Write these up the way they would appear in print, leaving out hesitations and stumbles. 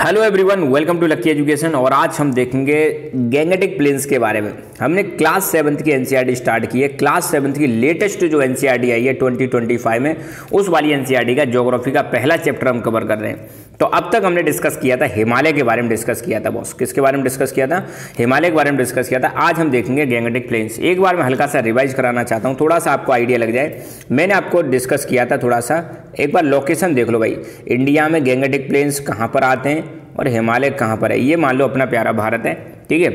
Hello everyone, welcome to Lucky Education. और आज हम देखेंगे गैंगेटिक प्लेन्स के बारे में। हमने क्लास 7th की एनसीईआरटी स्टार्ट की है। क्लास 7th की लेटेस्ट जो एनसीईआरटी आई है 2025 में, उस वाली एनसीईआरटी का ज्योग्राफी का पहला चैप्टर हम कवर कर रहे हैं। तो अब तक हमने डिस्कस किया था हिमालय के बारे में, डिस्कस किया था बॉस। किसके बारे में डिस्कस किया था? हिमालय के बारे में डिस्कस किया था। आज हम देखेंगे गैंगेटिक प्लेन्स। एक बार मैं हल्का सा रिवाइज कराना चाहता हूँ, थोड़ा सा आपको आइडिया लग जाए। मैंने आपको डिस्कस किया था थोड़ा सा, एक बार लोकेशन देख लो भाई। इंडिया में गैंगेटिक प्लेन्स कहाँ पर आते हैं और हिमालय कहाँ पर है। ये मान लो अपना प्यारा भारत है, ठीक है,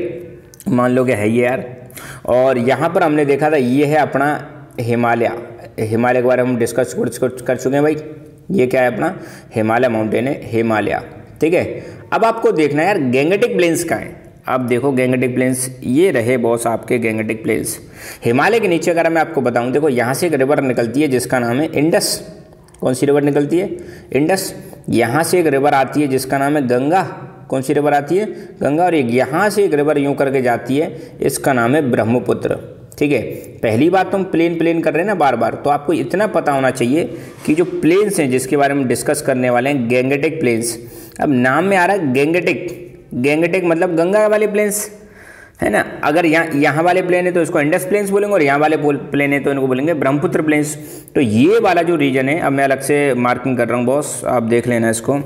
मान लो कि है ये यार। और यहाँ पर हमने देखा था ये है अपना हिमालय। हिमालय के बारे में हम डिस्कस कर चुके हैं भाई। ये क्या है? अपना हिमालय माउंटेन है, हिमालय, ठीक है। अब आपको देखना है यार गैंगेटिक प्लेन्स कहाँ है। अब देखो गैंगेटिक प्लेन्स ये रहे बॉस आपके गैंगेटिक प्लेन्स। हिमालय के नीचे अगर मैं आपको बताऊँ, देखो यहाँ से एक रिवर निकलती है जिसका नाम है इंडस। कौन सी रिवर निकलती है? इंडस। यहाँ से एक रिवर आती है जिसका नाम है गंगा। कौन सी रिवर आती है? गंगा। और एक यहाँ से एक रिवर यूँ करके जाती है, इसका नाम है ब्रह्मपुत्र, ठीक है। पहली बात तो हम प्लेन कर रहे हैं ना बार बार, तो आपको इतना पता होना चाहिए कि जो प्लेन्स हैं जिसके बारे में डिस्कस करने वाले हैं, गैंगेटिक प्लेन्स। अब नाम में आ रहा है गैंगेटिक। गैंगेटिक मतलब गंगा वाले प्लेन्स, है ना। अगर यहाँ वाले प्लेन है तो इसको इंडस प्लेन्स बोलेंगे, और यहाँ वाले प्लेन है तो इनको बोलेंगे ब्रह्मपुत्र प्लेन्स। तो ये वाला जो रीजन है, अब मैं अलग से मार्किंग कर रहा हूँ बॉस, आप देख लेना इसको।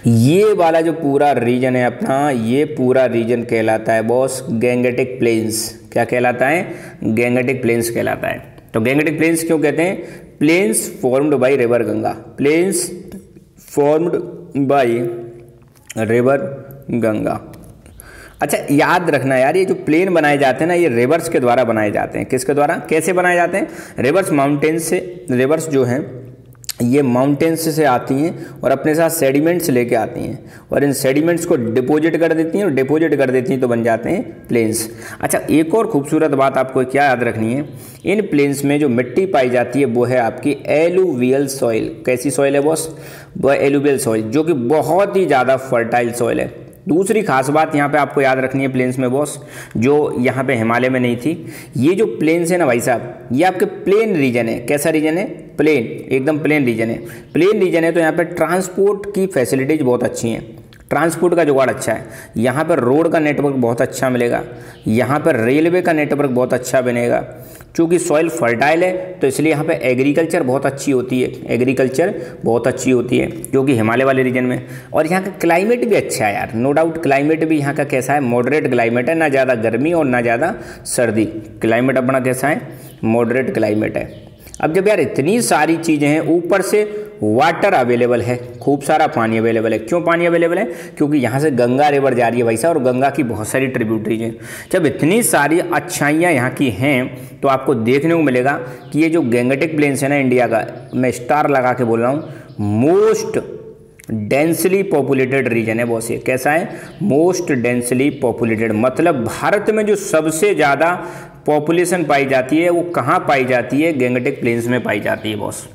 ये वाला जो पूरा रीजन है अपना, ये पूरा रीजन कहलाता है बॉस गैंगेटिक प्लेन्स। क्या कहलाता है? गैंगेटिक प्लेन्स कहलाता है। तो गैंगेटिक प्लेन्स क्यों कहते हैं? Plains formed by river Ganga. Plains formed by river Ganga. अच्छा याद रखना यार, ये जो प्लेन बनाए जाते हैं ना, ये रिवर्स के द्वारा बनाए जाते हैं। किसके द्वारा? कैसे बनाए जाते हैं? रिवर्स माउंटेन से। रिवर्स जो हैं ये माउंटेन्स से आती हैं और अपने साथ सेडिमेंट्स लेके आती हैं, और इन सेडिमेंट्स को डिपॉजिट कर देती हैं, और डिपॉजिट कर देती हैं तो बन जाते हैं प्लेन्स। अच्छा एक और खूबसूरत बात आपको क्या याद रखनी है, इन प्लेन्स में जो मिट्टी पाई जाती है वो है आपकी एलुवियल सॉइल। कैसी सॉइल है बॉस? वो एलुवियल सॉइल, जो कि बहुत ही ज़्यादा फर्टाइल सॉइल है। दूसरी खास बात यहाँ पे आपको याद रखनी है प्लेन्स में बॉस, जो यहाँ पे हिमालय में नहीं थी। ये जो प्लेन्स है ना भाई साहब, ये आपके प्लेन रीजन है। कैसा रीजन है? प्लेन, एकदम प्लेन रीजन है। प्लेन रीजन है तो यहाँ पे ट्रांसपोर्ट की फैसिलिटीज़ बहुत अच्छी हैं। ट्रांसपोर्ट का जुगाड़ अच्छा है। यहाँ पर रोड का नेटवर्क बहुत अच्छा मिलेगा, यहाँ पर रेलवे का नेटवर्क बहुत अच्छा बनेगा। चूँकि सॉइल फर्टाइल है तो इसलिए यहाँ पे एग्रीकल्चर बहुत अच्छी होती है। एग्रीकल्चर बहुत अच्छी होती है क्योंकि हिमालय वाले रीजन में। और यहाँ का क्लाइमेट भी अच्छा है यार, नो डाउट। क्लाइमेट भी यहाँ का कैसा है? मॉडरेट क्लाइमेट है, ना ज़्यादा गर्मी और ना ज़्यादा सर्दी। क्लाइमेट अपना कैसा है? मॉडरेट क्लाइमेट है। अब जब यार इतनी सारी चीज़ें हैं, ऊपर से वाटर अवेलेबल है, खूब सारा पानी अवेलेबल है। क्यों पानी अवेलेबल है? क्योंकि यहाँ से गंगा रिवर जा रही है भाई साहब, और गंगा की बहुत सारी ट्रिब्यूटरीज हैं। जब इतनी सारी अच्छाइयाँ यहाँ की हैं तो आपको देखने को मिलेगा कि ये जो गैंगेटिक प्लेन्स है ना इंडिया का, मैं स्टार लगा के बोल रहा हूँ, मोस्ट डेंसली पॉपुलेटेड रीजन है बॉस। ये कैसा है? मोस्ट डेंसली पॉपुलेटेड, मतलब भारत में जो सबसे ज़्यादा पॉपुलेशन पाई जाती है वो कहाँ पाई जाती है? गैंगेटिक प्लेन्स में पाई जाती है बॉस।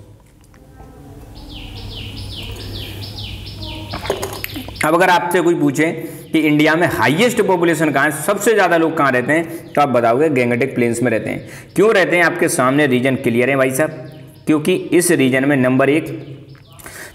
अब अगर आपसे कोई पूछे कि इंडिया में हाईएस्ट पॉपुलेशन कहाँ है, सबसे ज़्यादा लोग कहाँ रहते हैं, तो आप बताओगे गैंगेटिक प्लेन्स में रहते हैं। क्यों रहते हैं? आपके सामने रीजन क्लियर है भाई साहब, क्योंकि इस रीजन में नंबर 1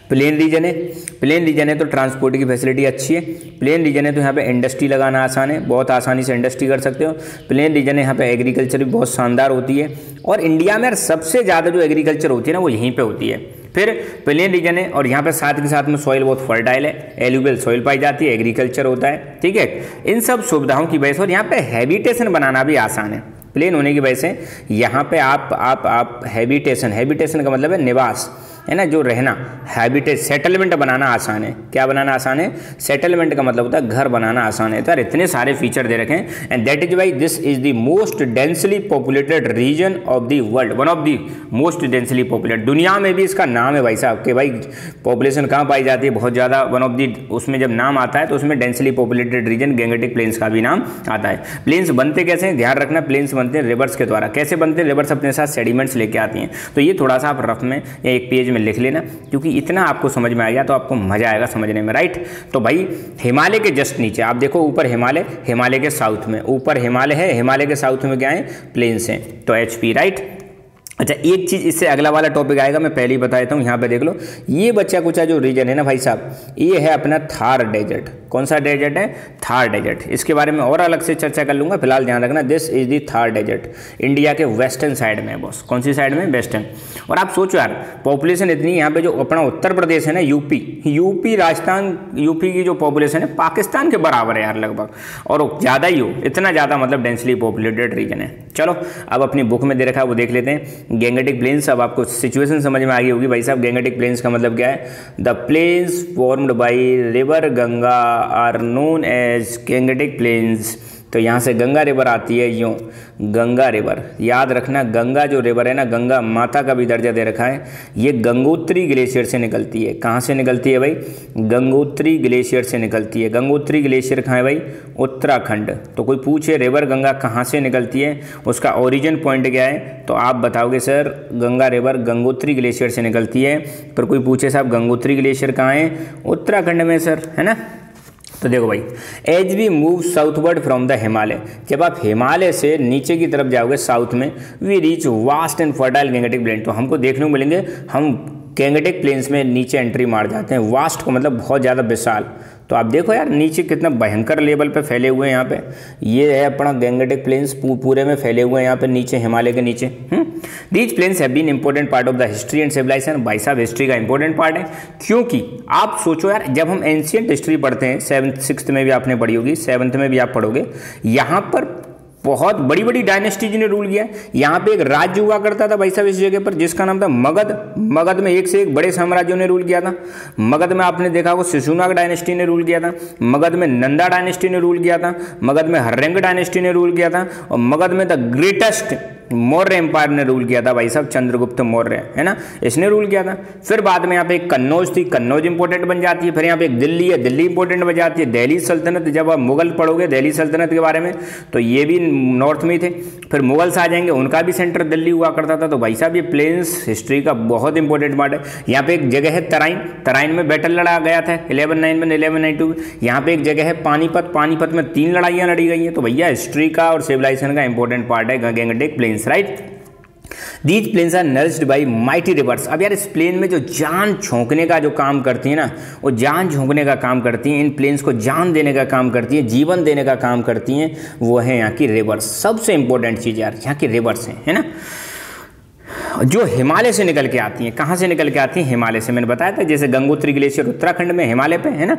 प्लेन रीजन है। प्लेन रीजन है तो ट्रांसपोर्ट की फैसिलिटी अच्छी है। प्लेन रीजन है तो यहाँ पे इंडस्ट्री लगाना आसान है, बहुत आसानी से इंडस्ट्री कर सकते हो। प्लेन रीजन है, यहाँ पे एग्रीकल्चर भी बहुत शानदार होती है। और इंडिया में यार सबसे ज़्यादा जो एग्रीकल्चर होती है ना वो यहीं पे होती है। फिर प्लेन रीजन है और यहाँ पे साथ के साथ में सॉइल बहुत फर्टाइल है, एलुवियल सॉइल पाई जाती है, एग्रीकल्चर होता है, ठीक है। इन सब सुविधाओं की वजह से, और यहाँ पे हैबिटेशन बनाना भी आसान है। प्लेन होने की वजह से यहाँ पे आप हैबिटेशन का मतलब है निवास, है ना, जो रहना, हैबिटेट, सेटलमेंट बनाना आसान है। क्या बनाना आसान है? सेटलमेंट का मतलब होता है घर बनाना आसान है। तो यार इतने सारे फीचर दे रखे हैं, and that is why this is the most densely populated region of the world, one of the most densely populated. दुनिया में भी इसका नाम है भाई साहब कि भाई पॉपुलेशन कहाँ पाई जाती है, बहुत ज़्यादा, वन ऑफ द, उसमें जब नाम आता है तो उसमें densely populated region Gangetic plains का भी नाम आता है। प्लेन्स बनते कैसे हैं? ध्यान रखना, प्लेन्स बनते हैं रिवर्स के द्वारा। कैसे बनते हैं? रिवर्स अपने साथ सेडिमेंट्स लेके आती हैं। तो ये थोड़ा सा आप रफ में या एक पेज में लिख लेना, क्योंकि इतना आपको समझ में आ गया तो आपको मजा आएगा समझने में, राइट। तो भाई हिमालय के जस्ट नीचे आप देखो, ऊपर हिमालय, हिमालय के साउथ में ऊपर हिमालय है, हिमालय के साउथ में क्या है? प्लेन्स हैं, तो HP, राइट। अच्छा, एक चीज़ इससे अगला वाला टॉपिक आएगा, मैं पहले ही बता देता हूँ, यहाँ पे देख लो, ये बच्चा कुछ जो रीजन है ना भाई साहब, ये है अपना थार डेजर्ट। कौन सा डेजर्ट है? थार डेजर्ट। इसके बारे में और अलग से चर्चा कर लूँगा, फिलहाल ध्यान रखना this is the Thar desert, India के वेस्टर्न साइड में है बॉस। कौन सी साइड में? वेस्टर्न। और आप सोचो यार, पॉपुलेशन इतनी यहाँ पे, जो अपना उत्तर प्रदेश है ना, यूपी राजस्थान, यूपी की जो पॉपुलेशन है पाकिस्तान के बराबर है यार लगभग, और ज़्यादा ही हो, इतना ज़्यादा मतलब डेंसली पॉपुलेटेड रीजन है। चलो अब अपनी बुक में दे रखा है वो देख लेते हैं। गैंगेटिक प्लेन्स, अब आपको सिचुएशन समझ में आ गई होगी भाई साहब। गैंगेटिक प्लेन्स का मतलब क्या है? The plains formed by river Ganga are known as Gangetic plains. तो यहाँ से गंगा रिवर आती है, यूँ गंगा रिवर, याद रखना गंगा जो रिवर है ना, गंगा माता का भी दर्जा दे रखा है, ये गंगोत्री ग्लेशियर से निकलती है। कहाँ से निकलती है भाई? गंगोत्री ग्लेशियर से निकलती है। गंगोत्री ग्लेशियर कहाँ है भाई? उत्तराखंड। तो कोई पूछे रिवर गंगा कहाँ से निकलती है, उसका ओरिजिन पॉइंट क्या है, तो आप बताओगे sir Ganga river Gangotri glacier से निकलती है। पर कोई पूछे साहब गंगोत्री ग्लेशियर कहाँ है? उत्तराखंड में सर, है ना। तो देखो भाई, as we move southward from the Himalaya, जब आप हिमालय से नीचे की तरफ जाओगे साउथ में, we reach vast and fertile Gangetic plain. तो हमको देखने को मिलेंगे, हम गैंगेटिक प्लेन्स में नीचे एंट्री मार जाते हैं। वास्ट को मतलब बहुत ज़्यादा विशाल। तो आप देखो यार नीचे कितना भयंकर लेवल पे फैले हुए हैं यहाँ पे। ये है अपना गैंगेटिक प्लेन्स पूरे में फैले हुए हैं यहाँ पे नीचे, हिमालय के नीचे। These plains have been important part of the history and civilisation. भाई साहब हिस्ट्री का इंपॉर्टेंट पार्ट है, क्योंकि आप सोचो यार, जब हम एंशियंट हिस्ट्री पढ़ते हैं, 7th 6th में भी आपने पढ़ी होगी, 7th में भी आप पढ़ोगे, यहाँ पर बहुत बड़ी बड़ी डायनेस्टीज ने रूल किया। यहाँ पे एक राज्य हुआ करता था भाई साहब इस जगह पर, जिसका नाम था मगध। मगध में एक से एक बड़े साम्राज्यों ने रूल किया था। मगध में आपने देखा होगा शिशुनाग डायनेस्टी ने रूल किया था, मगध में नंदा डायनेस्टी ने रूल किया था, मगध में हर्रंग डायनेस्टी ने रूल किया था, और मगध में द ग्रेटेस्ट मौर्य एम्पायर ने रूल किया था भाई साहब, चंद्रगुप्त मौर्य, है ना, इसने रूल किया था। फिर बाद में यहाँ पे एक कन्नौज थी, कन्नौज इंपॉर्टेंट बन जाती है। फिर यहाँ पे एक दिल्ली है, दिल्ली इंपॉर्टेंट बन जाती है। दिल्ली सल्तनत, जब आप मुगल पढ़ोगे दिल्ली सल्तनत के बारे में, तो ये भी नॉर्थ में थे। फिर मुगल्स आ जाएंगे, उनका भी सेंटर दिल्ली हुआ करता था। तो भाई साहब ये प्लेन्स हिस्ट्री का बहुत इंपॉर्टेंट पार्ट है। यहाँ पे एक जगह है तराइन, तराइन में बैटल लड़ा गया था 1191 में, 1192 में। यहाँ पे एक जगह है पानीपत, पानीपत में 3 लड़ाइयाँ लड़ी गई हैं। तो भैया हिस्ट्री का और सिविलाइजेशन का इंपॉर्टेंट पार्ट है Gangetic plains, right. These plains are nourished by mighty rivers. अब यार इस प्लेन में जो जान झोंकने का जो काम करती है ना, वो जान झोंकने का काम करती हैं, इन प्लेन्स को जान देने का काम करती हैं, जीवन देने का काम करती हैं, वो है यहाँ की रिवर्स। सबसे इंपॉर्टेंट चीज़ यार यहाँ की रिवर्स है ना, जो हिमालय से निकल के आती हैं। कहाँ से निकल के आती हैं? हिमालय से। मैंने बताया था जैसे गंगोत्री ग्लेशियर उत्तराखंड में, हिमालय पे, है ना।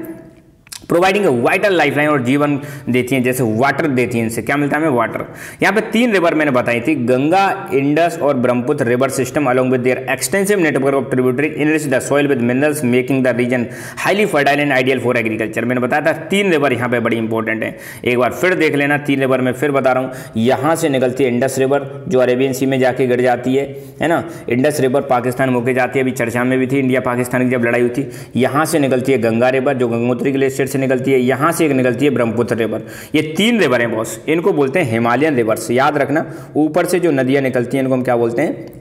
प्रोवाइडिंग ए वाइटल लाइफलाइन, और जीवन देती हैं, जैसे वाटर देती हैं। इनसे क्या मिलता है हमें? वाटर। यहाँ पे 3 रिवर मैंने बताई थी, गंगा, इंडस और Brahmaputra river system along with their extensive network of tributary enrich the soil with minerals making the region highly fertile and ideal for agriculture. मैंने बताया था 3 रिवर यहाँ पे बड़ी इंपॉर्टेंट है, एक बार फिर देख लेना। 3 रिवर में फिर बता रहा हूँ, यहाँ से निकलती है इंडस रिवर जो अरेबियन सी में जाके गिर जाती है ना। इंडस रिवर पाकिस्तान होके जाती है, अभी चर्चा में भी थी इंडिया पाकिस्तान की जब लड़ाई हुई थी। यहाँ से निकलती है गंगा रिवर जो गंगोत्री ग्लेशियर से निकलती है, यहाँ से एक निकलती है ब्रह्मपुत्र रिवर। ये 3 रिवर हैं बॉस, इनको बोलते हैं हिमालयन रिवर्स। याद रखना, ऊपर से जो नदियां निकलती हैं इनको हम क्या बोलते हैं?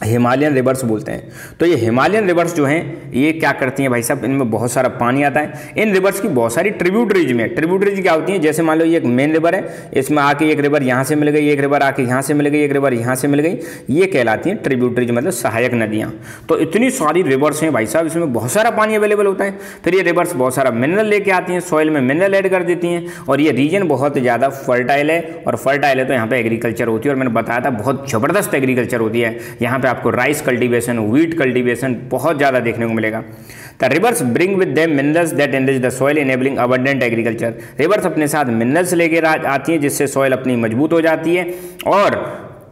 हिमालयन रिवर्स बोलते हैं। तो ये हिमालयन रिवर्स जो हैं ये क्या करती हैं भाई साहब, इनमें बहुत सारा पानी आता है। इन रिवर्स की बहुत सारी ट्रिब्यूटरीज में, ट्रिब्यूटरीज क्या होती हैं, जैसे मान लो ये एक मेन रिवर है, इसमें आके एक रिवर यहाँ से मिल गई, एक रिवर आके यहाँ से मिल गई, एक रिवर यहाँ से मिल गई, ये कहलाती हैं ट्रिब्यूटरीज, मतलब सहायक नदियाँ। तो इतनी सारी रिवर्स हैं भाई साहब, इसमें बहुत सारा पानी अवेलेबल होता है। फिर ये रिवर्स बहुत सारा मिनरल लेके आती हैं, सॉइल में मिनरल ऐड कर देती हैं, और ये रीजन बहुत ज़्यादा फर्टाइल है। और फर्टाइल है तो यहाँ पे एग्रीकल्चर होती है, और मैंने बताया था बहुत ज़बरदस्त एग्रीकल्चर होती है। यहाँ पे आपको राइस कल्टीवेशन, व्हीट कल्टीवेशन बहुत ज़्यादा देखने को मिलेगा। The rivers bring with them minerals that enrich the soil enabling abundant agriculture. Rivers अपने साथ मिनरल्स लेकर आती हैं जिससे सॉइल अपनी मजबूत हो जाती है, और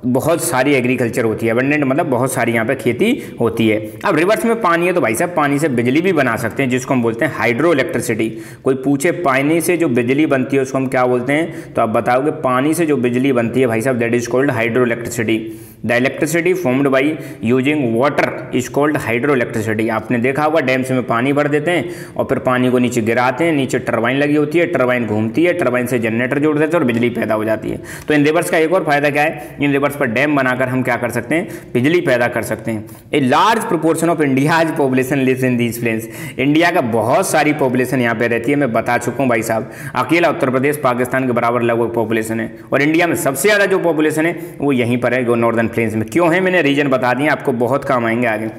बहुत सारी एग्रीकल्चर होती है। अबंडेंट मतलब बहुत सारी यहाँ पे खेती होती है। अब रिवर्स में पानी है तो भाई साहब पानी से बिजली भी बना सकते हैं, जिसको हम बोलते हैं हाइड्रो इलेक्ट्रिसिटी। कोई पूछे पानी से जो बिजली बनती है उसको हम क्या बोलते हैं, तो आप बताओगे पानी से जो बिजली बनती है भाई साहब that is called hydro electricity. The electricity formed by using water is called hydro electricity. आपने देखा होगा डैम्स में पानी भर देते हैं और फिर पानी को नीचे गिराते हैं, नीचे टरबाइन लगी होती है, टरबाइन घूमती है, टरबाइन से जनरेटर जोड़ देते हैं और बिजली पैदा हो जाती है। तो इन रिवर्स का एक और फायदा क्या है, इन रिवर्स पर डैम बनाकर हम क्या कर सकते हैं, बिजली पैदा कर सकते हैं। A large proportion of India's population lives in these plains. India का बहुत सारी पॉपुलेशन यहाँ पे रहती है, मैं बता चुका हूँ भाई साहब। अकेला उत्तर प्रदेश पाकिस्तान के बराबर लगभग पॉपुलेशन है, और इंडिया में सबसे ज़्यादा जो पॉपुलेशन है वो यहीं पर है, नॉर्दर्न प्लेन्स में। क्यों है मैंने रीजन बता दिए, आपको बहुत काम आएंगे आगे।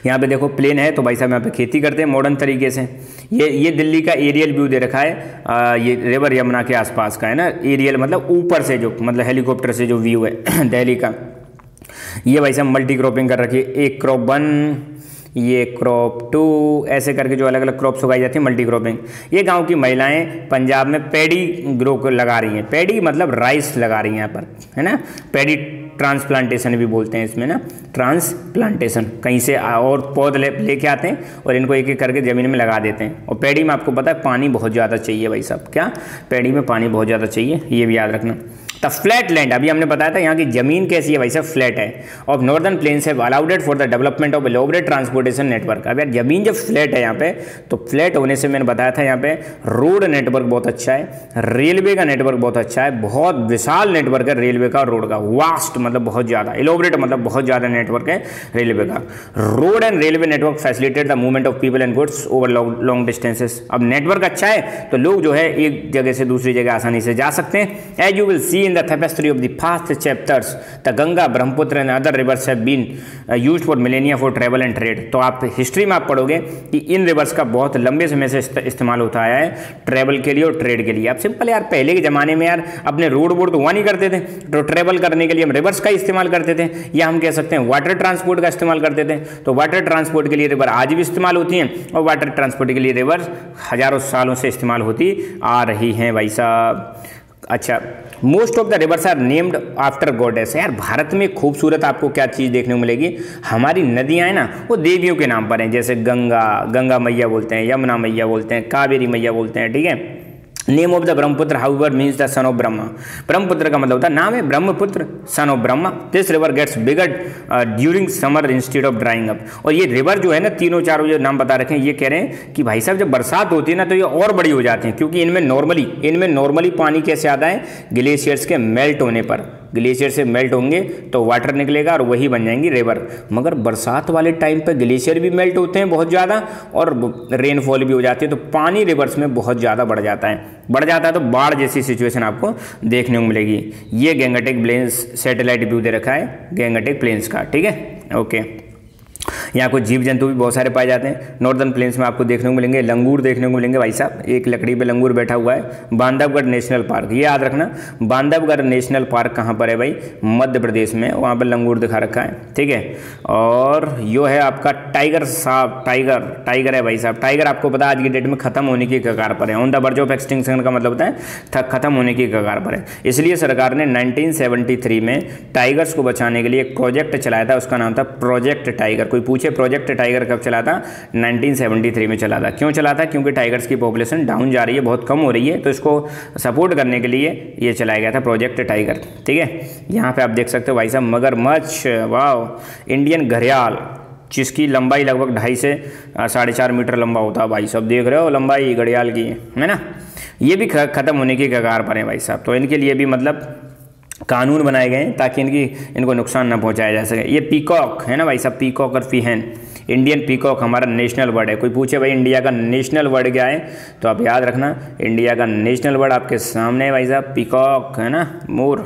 यहाँ पे देखो प्लेन है तो भाई साहब यहाँ पे खेती करते हैं मॉडर्न तरीके से। ये दिल्ली का एरियल व्यू दे रखा है, ये रिवर यमुना के आसपास का है ना। एरियल मतलब ऊपर से जो, मतलब हेलीकॉप्टर से जो व्यू है दिल्ली का। ये भाई साहब मल्टी क्रॉपिंग कर रखी है, एक क्रॉप 1, ये क्रॉप 2, ऐसे करके जो अलग अलग क्रॉप्स उगाई जाती है मल्टी क्रॉपिंग। ये गांव की महिलाएं पंजाब में पैडी ग्रो लगा रही हैं। पैडी मतलब राइस लगा रही हैं यहाँ पर, है ना। पैडी ट्रांसप्लांटेशन भी बोलते हैं इसमें ना, ट्रांसप्लांटेशन। कहीं से और पौध लेके आते हैं और इनको एक एक करके ज़मीन में लगा देते हैं। और पैडी में आपको पता है पानी बहुत ज़्यादा चाहिए भाई साहब, क्या पैडी में पानी बहुत ज़्यादा चाहिए, ये भी याद रखना। द फ्लैट लैंड, अभी हमने बताया था यहाँ की जमीन कैसी है भाई साहब, फ्लैट है। Of northern plains have allowed for the development of elaborate transportation network. अब यार जमीन जब फ्लैट है यहाँ पे, तो फ्लैट होने से मैंने बताया था यहाँ पे रोड नेटवर्क बहुत अच्छा है, रेलवे का नेटवर्क बहुत अच्छा है, बहुत विशाल नेटवर्क है रेलवे का और रोड का, वास्ट मतलब बहुत ज़्यादा, एलॉबरेट मतलब बहुत ज़्यादा नेटवर्क है रेलवे का। Road and railway network facilitate the movement of people and goods over long distances. अब नेटवर्क अच्छा है तो लोग जो है एक जगह से दूसरी जगह आसानी से जा सकते हैं। As you will see in the tapestry of the past chapters, the Ganga, Brahmaputra and other rivers have been used for millennia for travel and trade। तो आप हिस्ट्री में आप पढ़ोगे कि इन रिवर्स का बहुत लंबे समय से इस्तेमाल होता आया है ट्रेवल के लिए और ट्रेड के लिए। आप सिंपल यार पहले के ज़माने में यार अपने रोड बोर्ड तो हुआ नहीं करते थे, तो ट्रेवल करने के लिए हम रिवर्स का इस्तेमाल करते थे, या हम कह सकते हैं वाटर ट्रांसपोर्ट का इस्तेमाल करते थे। तो वाटर ट्रांसपोर्ट के लिए रिवर आज भी इस्तेमाल होती हैं और वाटर ट्रांसपोर्ट के लिए रिवर हज़ारों सालों से इस्तेमाल होती आ रही हैं भाई साहब। अच्छा, most of the rivers are named after goddess. यार भारत में खूबसूरत आपको क्या चीज़ देखने को मिलेगी, हमारी नदियाँ हैं ना वो देवियों के नाम पर हैं। जैसे गंगा मैया बोलते हैं, यमुना मैया बोलते हैं, कावेरी मैया बोलते हैं, ठीक है। Name of the Brahmaputra however means the son of Brahma. Brahmaputra का मतलब होता है नाम है Brahmaputra, son of Brahma. This river gets bigger during summer instead of drying up. और ये रिवर जो है ना, तीनों चारों जो नाम बता रखे हैं, ये कह रहे हैं कि भाई साहब जब बरसात होती है ना तो ये और बड़ी हो जाती हैं, क्योंकि इनमें नॉर्मली पानी कैसे आता है, ग्लेशियर्स के मेल्ट होने पर। ग्लेशियर से मेल्ट होंगे तो वाटर निकलेगा और वही बन जाएंगी रिवर। मगर बरसात वाले टाइम पे ग्लेशियर भी मेल्ट होते हैं बहुत ज़्यादा और रेनफॉल भी हो जाती है, तो पानी रिवर्स में बहुत ज़्यादा बढ़ जाता है तो बाढ़ जैसी सिचुएशन आपको देखने को मिलेगी। ये गैंगेटिक प्लेन्स सैटेलाइट व्यू दे रखा है गैंगेटिक प्लेन्स का, ठीक है, ओके। यहाँ कुछ जीव जंतु भी बहुत सारे पाए जाते हैं। नॉर्दर्न प्लेन्स में आपको देखने को मिलेंगे लंगूर देखने को मिलेंगे भाई साहब, एक लकड़ी पे लंगूर बैठा हुआ है। बांधवगढ़ नेशनल पार्क, ये याद रखना, बांधवगढ़ नेशनल पार्क कहाँ पर है भाई, मध्य प्रदेश में, वहाँ पर लंगूर दिखा रखा है, ठीक है। और यो है आपका टाइगर साहब, टाइगर है भाई साहब। टाइगर आपको पता है आज की डेट में खत्म होने की कगार पर है, on the verge of extinction का मतलब होता है खत्म होने की कगार पर है। इसलिए सरकार ने 1973 में टाइगर्स को बचाने के लिए एक प्रोजेक्ट चलाया था, उसका नाम था प्रोजेक्ट टाइगर। कोई पूछे प्रोजेक्ट टाइगर कब चला था, 1973 में चला था। क्यों चला था, क्योंकि टाइगर्स की पॉपुलेशन डाउन जा रही है, बहुत कम हो रही है, तो इसको सपोर्ट करने के लिए ये चलाया गया था प्रोजेक्ट टाइगर, ठीक है। यहाँ पे आप देख सकते हो भाई साहब मगरमच्छ, वाह, इंडियन घड़ियाल जिसकी लंबाई लगभग 2.5 से 4.5 मीटर लंबा होता है भाई साहब, देख रहे हो लंबाई घड़ियाल की, है ना। ये भी खत्म होने की कगार पर है भाई साहब, तो इनके लिए भी मतलब कानून बनाए गए हैं ताकि इनको नुकसान न पहुंचाया जा सके। ये पीकॉक है ना भाई साहब, पीकॉक और फीहन, इंडियन पीकॉक हमारा नेशनल बर्ड है। कोई पूछे भाई इंडिया का नेशनल बर्ड क्या है, तो आप याद रखना इंडिया का नेशनल बर्ड आपके सामने है भाई साहब, पीकॉक, है ना, मोर।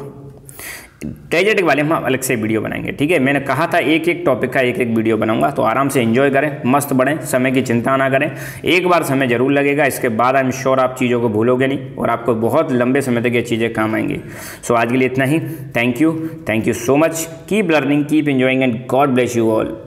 ट्रेजेटिक वाले हम अलग से वीडियो बनाएंगे, ठीक है। मैंने कहा था एक एक टॉपिक का एक एक वीडियो बनाऊंगा, तो आराम से एंजॉय करें, मस्त बढ़ें, समय की चिंता ना करें। एक बार समय जरूर लगेगा, इसके बाद आई एम श्योर आप चीज़ों को भूलोगे नहीं और आपको बहुत लंबे समय तक ये चीज़ें काम आएंगी। सो आज के लिए इतना ही। Thank you so much, keep learning, keep enjoying and God bless you all.